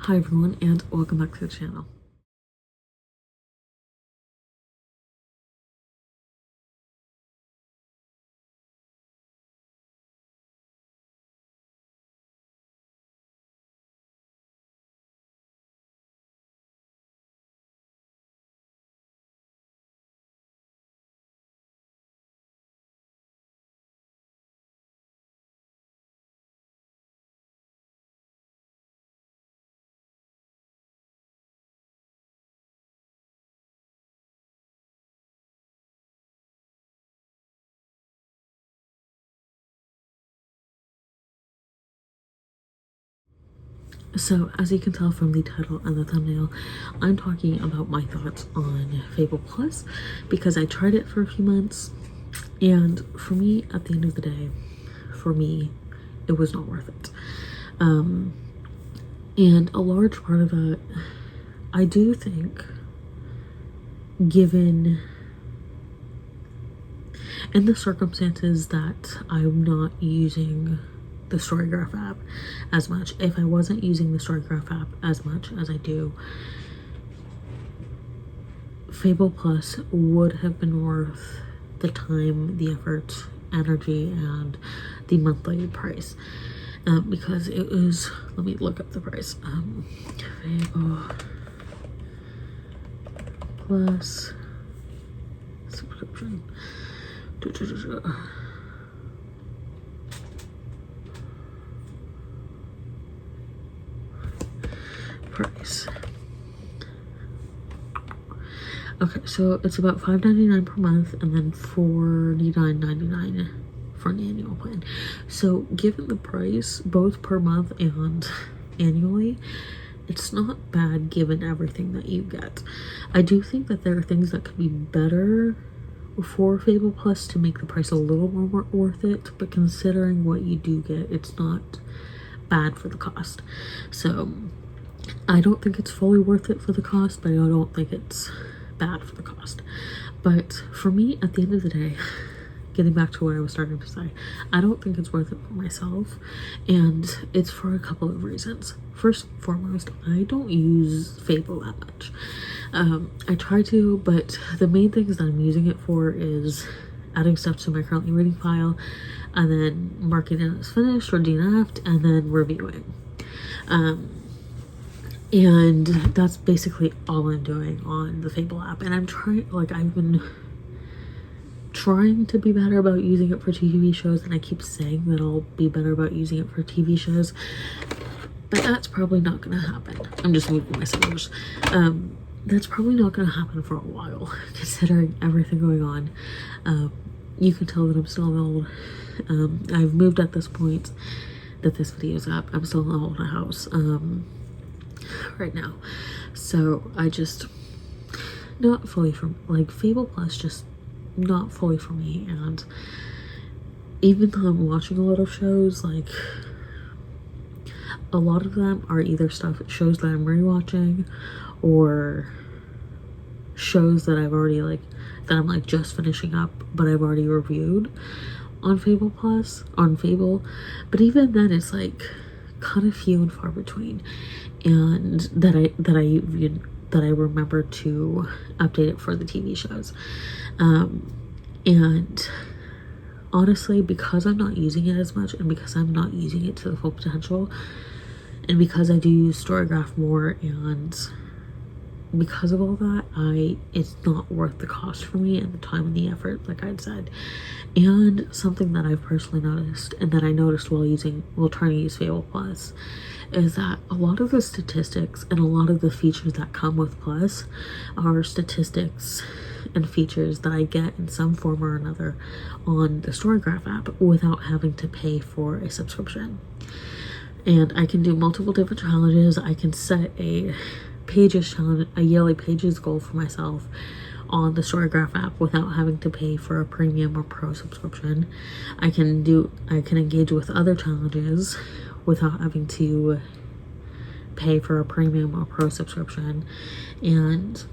Hi everyone, and welcome back to the channel. So, as you can tell from the title and the thumbnail, I'm talking about my thoughts on Fable Plus because I tried it for a few months, and for me, at the end of the day, it was not worth it. And a large part of that, I do think, given in the circumstances that I'm not using the StoryGraph app as much, if I wasn't using the StoryGraph app as much as I do, Fable Plus would have been worth the time, the effort, energy, and the monthly price. Because it was, let me look up the price. Fable Plus subscription. Price. Okay, so it's about $5.99 per month and then $49.99 for an annual plan. So given the price, both per month and annually, it's not bad given everything that you get. I do think that there are things that could be better for Fable Plus to make the price a little more worth it, but considering what you do get, it's not bad for the cost. So I don't think it's fully worth it for the cost, but I don't think it's bad for the cost. But for me, at the end of the day, getting back to what I was starting to say, I don't think it's worth it for myself, and it's for a couple of reasons. First and foremost, I don't use Fable that much. I try to, but the main things that I'm using it for is adding stuff to my currently reading file, and then marking it as finished or DNF'd, and then reviewing. And that's basically all I'm doing on the Fable app. And I'm trying, like, I've been trying to be better about using it for TV shows, and I keep saying that I'll be better about using it for TV shows, but that's probably not gonna happen. I'm just moving my scissors. That's probably not gonna happen for a while, considering everything going on. You can tell that I'm still old. I've moved at this point that this video is up. I'm still in the old house right now, so I just not fully from like Fable Plus, just not fully for me. And even though I'm watching a lot of shows, like a lot of them are either shows that I'm rewatching or shows that I've already that I'm just finishing up, but I've already reviewed on Fable Plus, on Fable. But even then, it's kind of few and far between, and that I remember to update it for the TV shows. And honestly, because I'm not using it as much, and because I'm not using it to the full potential, and because I do use StoryGraph more, and because of all that, it's not worth the cost for me and the time and the effort, like I'd said. And something that I've personally noticed, and that I noticed while trying to use Fable Plus, is that a lot of the statistics and a lot of the features that come with Plus are statistics and features that I get in some form or another on the StoryGraph app without having to pay for a subscription. And I can do multiple different challenges. I can set a pages challenge, a yearly pages goal for myself on the StoryGraph app without having to pay for a premium or pro subscription. I can engage with other challenges without having to pay for a premium or pro subscription, and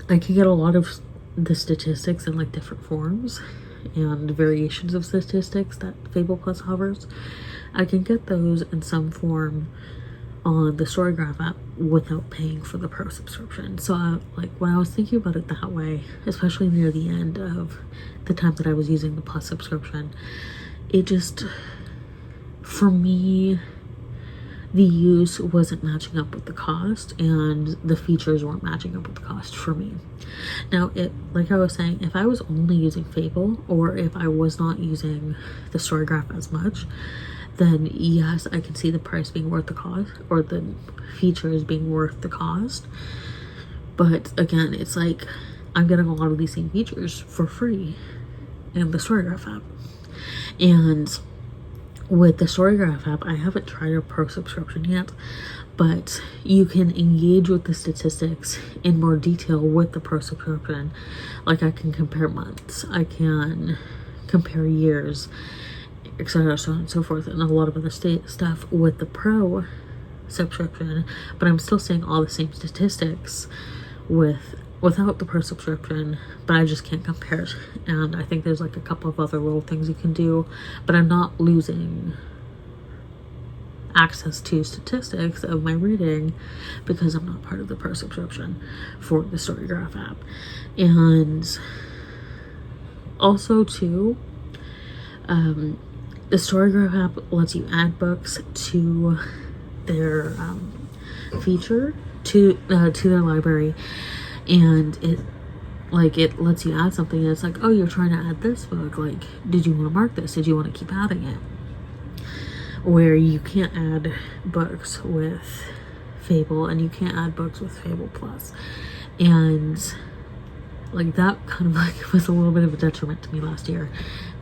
I can get a lot of the statistics in different forms and variations of statistics that Fable Plus hovers. I can get those in some form on the StoryGraph app without paying for the pro subscription. So like when I was thinking about it that way, especially near the end of the time that I was using the Plus subscription, it just, for me, the use wasn't matching up with the cost, and the features weren't matching up with the cost for me. Now, like I was saying, if I was only using Fable, or if I was not using the StoryGraph as much, then yes, I can see the price being worth the cost, or the features being worth the cost. But again, it's like I'm getting a lot of these same features for free in the StoryGraph app. And with the StoryGraph app, I haven't tried a pro subscription yet, but you can engage with the statistics in more detail with the pro subscription. Like I can compare months, I can compare years, etc., so on and so forth, and a lot of other stuff with the pro subscription, but I'm still seeing all the same statistics without the pro subscription, but I just can't compare it. And I think there's like a couple of other little things you can do, but I'm not losing access to statistics of my reading because I'm not part of the pro subscription for the StoryGraph app. And also too, the StoryGraph app lets you add books to their feature, to their library, and it lets you add something, and it's like, oh, you're trying to add this book, like, did you want to mark this? Did you want to keep adding it? Where you can't add books with Fable, and you can't add books with Fable Plus. And like that kind of like was a little bit of a detriment to me last year,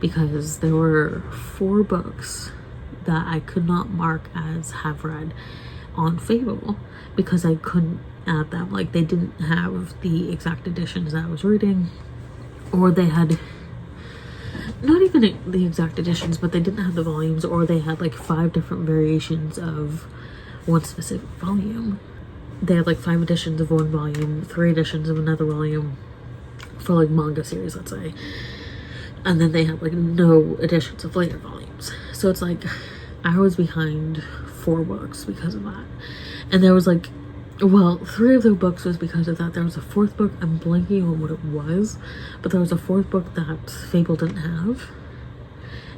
because there were 4 books that I could not mark as have read on Fable because I couldn't add them. Like they didn't have the exact editions that I was reading, or they had not even the exact editions, but they didn't have the volumes, or they had like 5 different variations of one specific volume. They had like 5 editions of one volume, 3 editions of another volume, for like manga series, let's say, and then they had like no editions of later volumes. So it's like I was behind 4 books because of that. And there was like, well, 3 of the books was because of that. There was a 4th book, I'm blanking on what it was, but there was a 4th book that Fable didn't have,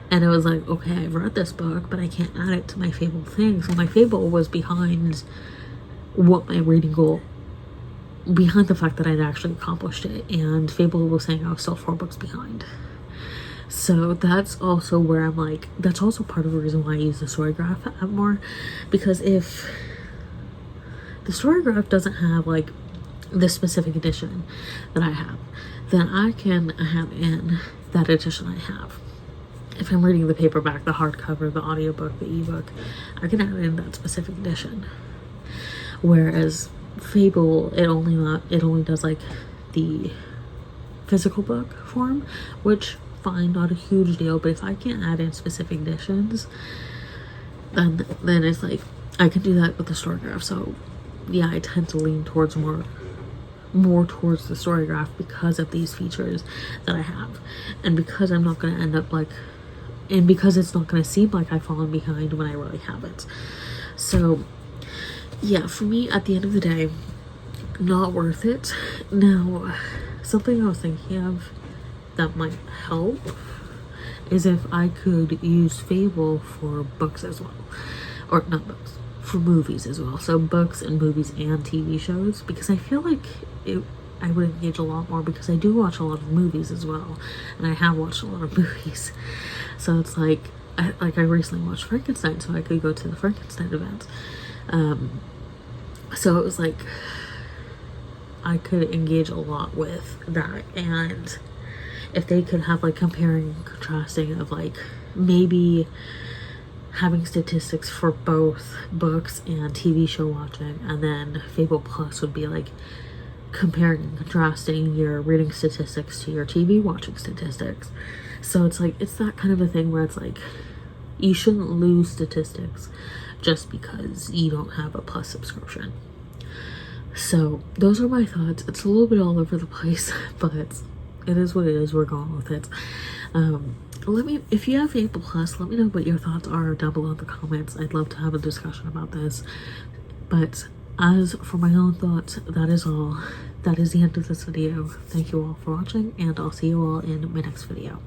and it was like, okay, I've read this book, but I can't add it to my Fable thing. So my Fable was behind what my reading goal, behind the fact that I'd actually accomplished it, and Fable was saying I was still 4 books behind. So that's also where I'm like, that's also part of the reason why I use the StoryGraph app more, because if the StoryGraph doesn't have like the specific edition that I have, then I can have in that edition I have. If I'm reading the paperback, the hardcover, the audiobook, the ebook, I can add in that specific edition. Whereas Fable, it only does like the physical book form, which fine, not a huge deal, but if I can't add in specific editions, then it's like I can do that with the StoryGraph. So yeah, I tend to lean towards more towards the StoryGraph because of these features that I have, and because I'm not going to end up like, and because it's not going to seem like I've fallen behind when I really haven't. So yeah, for me, at the end of the day, not worth it. Now, something I was thinking of that might help is if I could use Fable for books as well, or not books, for movies as well. So books and movies and TV shows, because I feel like I would engage a lot more, because I do watch a lot of movies as well, and I have watched a lot of movies. So it's like I recently watched Frankenstein, so I could go to the Frankenstein event. So it was like I could engage a lot with that, and if they could have like comparing and contrasting of like maybe having statistics for both books and TV show watching, and then Fable Plus would be like comparing and contrasting your reading statistics to your TV watching statistics. So it's like, it's that kind of a thing where it's like you shouldn't lose statistics just because you don't have a Plus subscription. So those are my thoughts. It's a little bit all over the place, but it is what it is. We're going with it. If you have Fable Plus, let me know what your thoughts are down below in the comments. I'd love to have a discussion about this. But as for my own thoughts, that is all. That is the end of this video. Thank you all for watching, and I'll see you all in my next video.